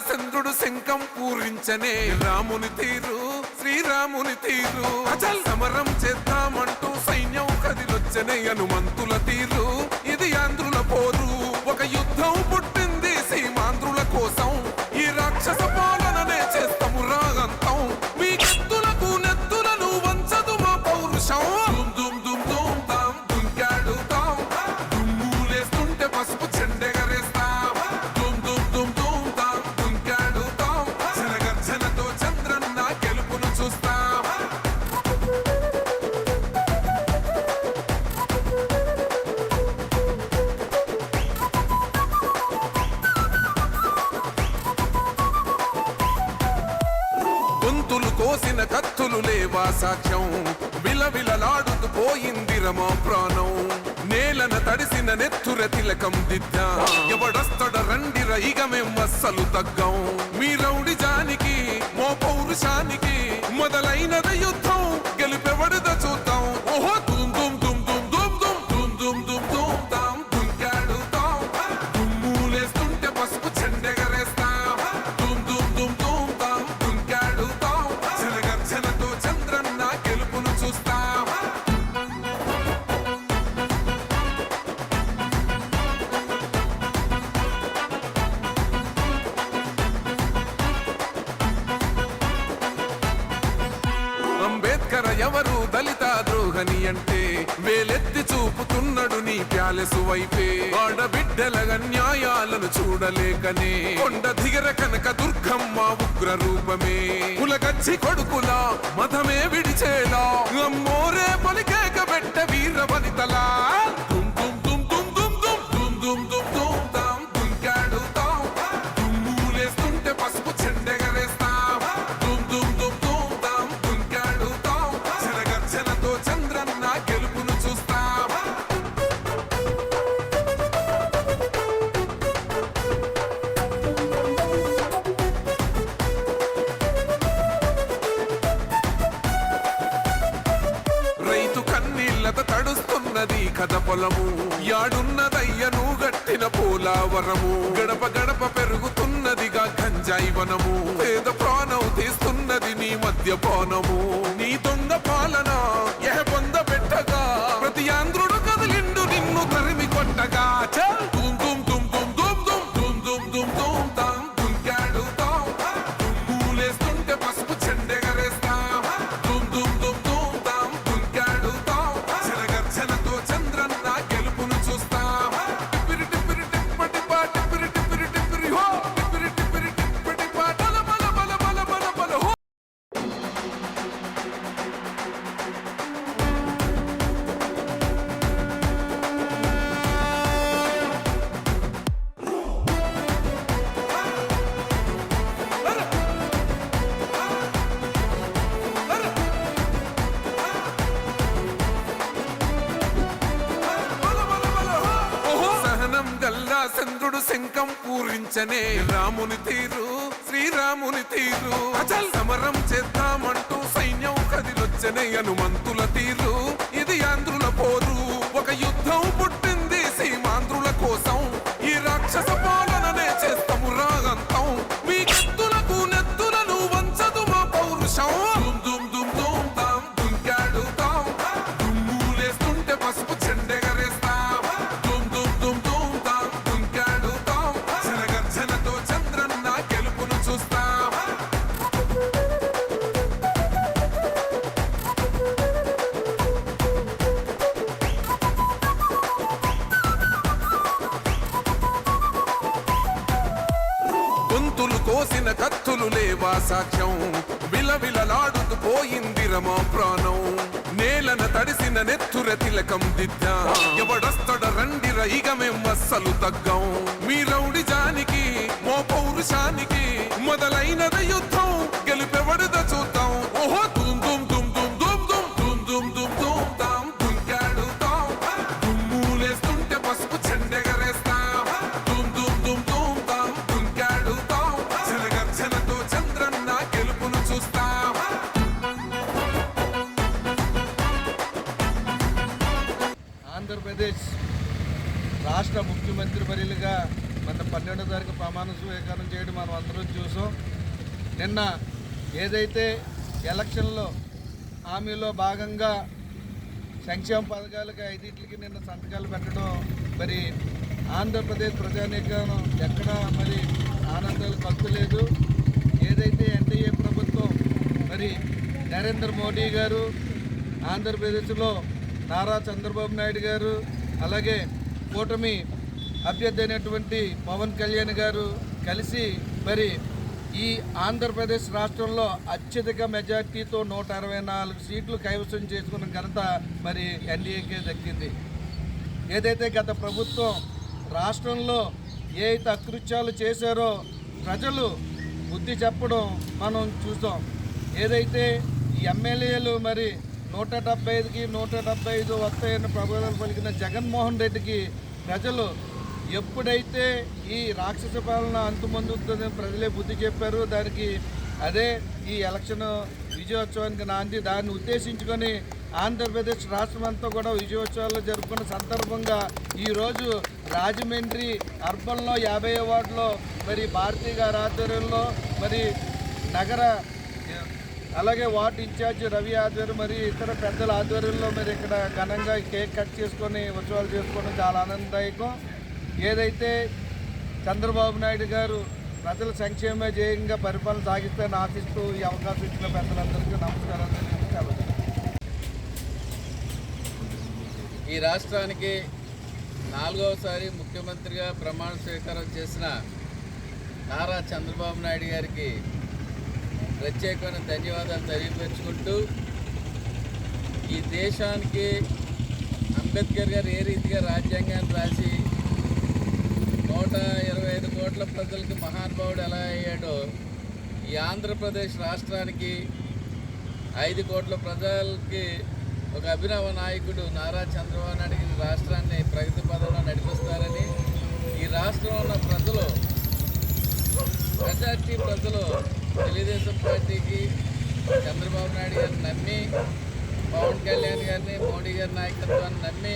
చంద్రుడు శంఖం పూరించనే రాముని తీరు శ్రీరాముని తీరు అచల్ సమరం చేద్దామంటూ సైన్యం కదిలొచ్చనే హనుమంతుల తీరు ఇది ఆంధ్రుల పోరు ఒక యుద్ధం పుట్టింది సీమాంధ్రుల కోసం ఈ రాక్షస పాలననే చేస్తాము రాగంతం మీ కత్తులకు నెత్తులను వంచదు మా పౌరుషం దుమ్ దుమ్ దుమ్ తాం దుంకాడుతాం దుమ్ములేస్తుంటే పసుపు చెండెగరేస్తాం దుమ్ దుమ్ దుమ్ దుమ్ తాం దుంకాడుతాం జనగర్జనతో చంద్రన్న గెలుపును చూస్తాం గొంతులు కోసిన కత్తులు లేవా సాక్ష్యం విలవిలలాడుతూ పోయింది రమా ప్రాణం నేలన తడిసిన నెత్తుర తిలకం దిద్దా ఎవడొస్తడ రండిర ఇక మేం అస్సలు తగ్గం మీ రౌడి జానికి మో పౌరుషానికి మొదలైనద యుద్ధం గెలుపెవడద చూద్దాం ఓహో దుమ్ దుమ్ దుమ్ దుమ్ దుమ్ దుమ్ దుమ్ దుమ్ దుమ్ దుమ్ తాం దుంకాడుతాం దుమ్ములేస్తుంటే పసుపు చెండెగరేస్తాం దుమ్ దుమ్ దుమ్ దుమ్ తాం దుంకాడుతాం జనగర్జనతో చంద్రన్న గెలుపును చూస్తాం అంబేద్కర్ ఎవరు దళిత ద్రోహని అంటే వేలెత్తి చూపుతున్నాడు నీ ప్యాలెసు వైపే ఆడబిడ్డల న్యాయాలను చూడలేకనే కొండ దిగర కనక దుర్గమ్మ ఉగ్ర రూపమే కులగచ్చి కొడుకులా మతమే విడిచేలా అమ్మోరే పలికేక పెట్ట వీర వనితలా దుమ్ దుమ్ దుమ్ దుమ్ దుమ్ దుమ్ దుమ్ దుమ్ దుమ్ దుమ్ తాం దుంకాడుతాం దుమ్ములేస్తుంటే పసుపు చెండెగరేస్తాం దుమ్ దుమ్ దుమ్ దుమ్ తాం దుంకాడుతాం జనగర్జనతో చంద్రన్న గెలుపును చూస్తాం రైతు కన్నీళ్లతో తడుస్తున్నది కథ పొలము యాడున్నదయ్యను గట్టిన పోలావరము గడప గడప పెరుగుతున్నదిగా గంజాయి వనము పేద ప్రాణం తీస్తున్నది నీ మద్యపానము నీ దొంగ పాలన ఎహ పొంద పెట్టగా ప్రతి ఆంధ్రుడు కదిలిండు నిన్ను తరిమి కొట్టగా చల్ దుమ్ దుమ్ దుమ్ దుమ్ దుమ్ దుమ్ దుమ్ దుమ్ దుమ్ దుమ్ తాం దుంకాడుతాం దుమ్ములేస్తుంటే పసుపు చెండెగరేస్తాం దుమ్ దుమ్ దుమ్ దుమ్ తాం దుంకాడుతాం జనగర్జనతో చంద్రన్న గెలుపును చూస్తాం టిప్పిరి టిప్పిరి టిప్పటి పా టిప్పిరి టిప్పిరి టిప్పిరి హో టిప్పిరి టిప్పిరి టిప్పటి పా బల బల బల బల బల బల హో సహనం గల్లా చంద్రుడు శంఖం పూరించనే రాముని తీరు శ్రీరాముని తీరు అచల్ సమరం చేద్దామంటూ సైన్యం కదిలొచ్చనే హనుమంతుల తీరు ఇది ఆంధ్రుల పోరు ఒక యుద్ధం పుట్టింది సీమాంధ్రుల కోసం ఈ రాక్షస పాలననే చేస్తాము రాగంతం మీ కత్తులకు నెత్తులను వంచదు మా పౌరుషం దుమ్ దుమ్ దుమ్ దుమ్ తాం దుంకాడుతాం దుమ్ములేస్తుంటే పసుపు చెండెగరేస్తాం దుమ్ దుమ్ దుమ్ దుమ్ తాం దుంకాడుతాం జనగర్జనతో చంద్రన్న గెలుపును చూస్తాం గొంతులు కోసిన కత్తులు లేవా సాక్ష్యం విలవిలలాడుతూ పోయింది రమా ప్రాణం నేలన తడిసిన నెత్తుర తిలకం దిద్దా ఎవడొస్తడ రండిర ఇక మేం అస్సలు తగ్గం మీ రౌడి జానికి మో పౌరుషానికి మొదలైనద యుద్ధం గెలుపెవడద చూద్దాం ఓహో దుమ్ దుమ్ దుమ్ దుమ్ దుమ్ దుమ్ దుమ్ దుమ్ దుమ్ దుమ్ తాం దుంకాడుతాం దుమ్ములేస్తుంటే పసుపు చెండెగరేస్తాం దుమ్ దుమ్ దుమ్ దుమ్ తాం దుంకాడుతాం జనగర్జనతో చంద్రన్న గెలుపును చూస్తాం ఆంధ్రప్రదేశ్ రాష్ట్ర ముఖ్యమంత్రి వర్యులుగా మన 12వ తారీఖు ప్రమాణ స్వీకారం చేయడం మనం అందరం చూసాం. నిన్న ఏదైతే ఎలక్షన్లో హామీలో భాగంగా సంక్షేమ పథకాలకి 5కి నిన్న సంతకాలు పెట్టడం మరి ఆంధ్రప్రదేశ్ ప్రజానీకం ఎక్కడ మరి ఆనందాలు కలుగులేదు. ఏదైతే ఎన్డీఏ ప్రభుత్వం మరి నరేంద్ర మోడీ గారు ఆంధ్రప్రదేశ్లో నారా చంద్రబాబు నాయుడు గారు అలాగే కూటమి అభ్యర్థి అయినటువంటి పవన్ కళ్యాణ్ గారు కలిసి మరి ఈ ఆంధ్రప్రదేశ్ రాష్ట్రంలో అత్యధిక మెజార్టీతో 164 సీట్లు కైవసం చేసుకున్న ఘనత మరి ఎన్డీఏకే దక్కింది. ఏదైతే గత ప్రభుత్వం రాష్ట్రంలో ఏ అయితే అకృత్యాలు చేశారో ప్రజలు బుద్ధి చెప్పడం మనం చూసాం. ఏదైతే ఈ ఎమ్మెల్యేలు మరి 175కి 175 వస్తాయని ప్రబోధాలు పలికిన జగన్మోహన్ రెడ్డికి ప్రజలు ఎప్పుడైతే ఈ రాక్షస పాలన అంతుమందుతుందని ప్రజలే బుద్ధి చెప్పారు. దానికి అదే ఈ ఎలక్షన్ విజయోత్సవానికి నాంది. దాన్ని ఉద్దేశించుకొని ఆంధ్రప్రదేశ్ రాష్ట్రం అంతా కూడా విజయోత్సవాలు జరుపుకున్న సందర్భంగా ఈరోజు రాజమండ్రి అర్బన్లో 50వ వార్డులో మరి భారతీ గారి ఆధ్వర్యంలో మరి నగర అలాగే వార్డు ఇన్ఛార్జ్ రవి ఆధ్వర్యం మరి ఇతర పెద్దల ఆధ్వర్యంలో మరి ఇక్కడ ఘనంగా కేక్ కట్ చేసుకొని ఉత్సవాలు చేసుకోవడం చాలా ఆనందదాయకం. ఏదైతే చంద్రబాబు నాయుడు గారు ప్రజల సంక్షేమ ధ్యేయంగా పరిపాలన సాగిస్తారని ఆశిస్తూ ఈ అవకాశం ఇచ్చిన పెద్దలందరికీ నమస్కారాలు తెలియజేస్తాను. ఈ రాష్ట్రానికి 4వసారి ముఖ్యమంత్రిగా ప్రమాణ స్వీకారం చేసిన నారా చంద్రబాబు నాయుడు గారికి ప్రత్యేకమైన ధన్యవాదాలు తెలియపరుచుకుంటూ ఈ దేశానికి అంబేద్కర్ గారు ఏ రీతిగా రాజ్యాంగాన్ని రాసి 125 కోట్ల ప్రజలకి మహానుభావుడు ఎలా అయ్యాడో ఈ ఆంధ్రప్రదేశ్ రాష్ట్రానికి 5 కోట్ల ప్రజలకి ఒక అభినవ నాయకుడు నారా చంద్రబాబు నాయుడు రాష్ట్రాన్ని ప్రగతి పదంలో నడిపిస్తారని ఈ రాష్ట్రంలో ఉన్న ప్రజలు మెజార్టీ ప్రజలు తెలుగుదేశం పార్టీకి చంద్రబాబు నాయుడు గారిని నమ్మి పవన్ కళ్యాణ్ గారిని మోడీ గారి నాయకత్వాన్ని నమ్మి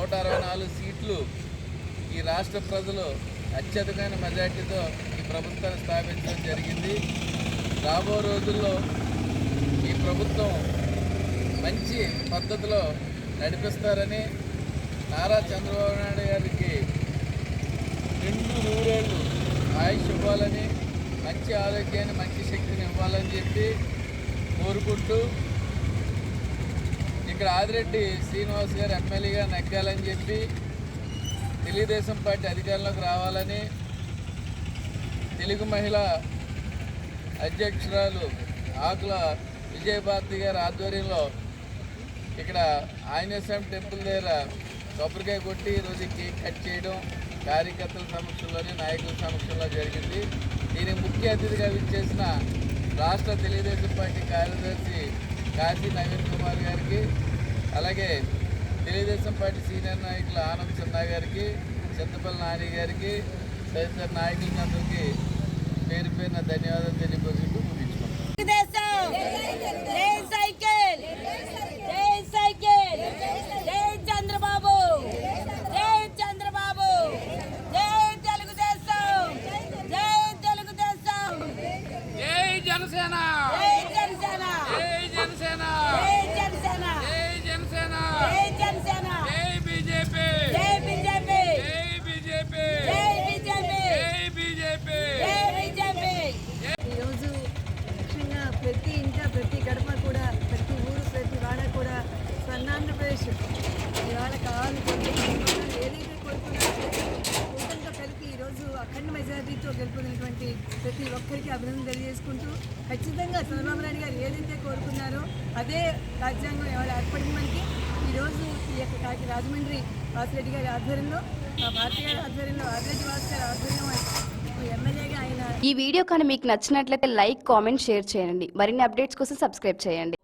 164 సీట్లు ఈ రాష్ట్ర ప్రజలు అత్యధికమైన మెజార్టీతో ఈ ప్రభుత్వాన్ని స్థాపించడం జరిగింది. రాబో రోజుల్లో ఈ ప్రభుత్వం మంచి పద్ధతిలో నడిపిస్తారని నారా చంద్రబాబు నాయుడు గారికి 2 నూరేళ్ళు ఆయుష్ ఇవ్వాలని మంచి ఆరోగ్యాన్ని మంచి శక్తిని ఇవ్వాలని చెప్పి కోరుకుంటూ ఇక్కడ ఆదిరెడ్డి శ్రీనివాస్ గారు ఎమ్మెల్యేగా నెగ్గాలని చెప్పి తెలుగుదేశం పార్టీ అధికారంలోకి రావాలని తెలుగు మహిళా అధ్యక్షురాలు ఆకుల విజయభారతి గారి ఆధ్వర్యంలో ఇక్కడ ఆంజనేయ స్వామి టెంపుల్ దగ్గర కొబ్బరికాయ కొట్టి ఈరోజు కేక్ కట్ చేయడం కార్యకర్తల సమక్షంలోని నాయకుల సమక్షంలో జరిగింది. దీనికి ముఖ్య అతిథిగా విచ్చేసిన రాష్ట్ర తెలుగుదేశం పార్టీ కార్యదర్శి కాశీ నవీన్ కుమార్ గారికి అలాగే తెలుగుదేశం పార్టీ సీనియర్ నాయకులు ఆనంద్ చిన్నా గారికి చింతపల్లి నాని గారికి తదితర నాయకులందరికీ పేరు పేరున ధన్యవాదాలు తెలియపరుచుకుంటూ చంద్రబాబు జై చంద్రబాబు జై తెలుగుదేశం జై తెలుగుదేశం జై జనసేన జై జనసేన జై జనసేన జై జనసేన జై జనసేన జై జనసేన జై బీజేపీ జై బీజేపీ జై బీజేపీ జై బీజేపీ జై బీజేపీ జై బీజేపీ. ఈరోజు ముఖ్యంగా ప్రతి ఇంట ప్రతి గడప కూడా ప్రతి ఊరు ప్రతి వాడ కూడా స్వర్ణాంధ్రప్రదేశ్ ఇవాళ కావాలనుకుంటే ఏదైతే కోరుకున్నారో కూటమితో కలిపి ఈరోజు అఖండ మెజారిటీతో గెలుపొందినటువంటి ప్రతి ఒక్కరికి అభినందన తెలియజేసుకుంటూ ఖచ్చితంగా చంద్రబాబు నాయుడు గారు ఏదైతే కోరుకున్నారో అదే రాజ్యాంగం ఇవాళ ఏర్పడింది మనకి. ఈరోజు ఈ యొక్క రాజమండ్రి వాసిరెడ్డి గారి ఆధ్వర్యంలో భారతీయ గారి ఆధ్వర్యంలో ఆదిరెడ్డి వాసు గారి ఆధ్వర్యంలో ఎమ్మెల్యేగా ఆయన. ఈ వీడియో కానీ మీకు నచ్చినట్లయితే లైక్, కామెంట్, షేర్ చేయండి. మరిన్ని అప్డేట్స్ కోసం సబ్స్క్రైబ్ చేయండి.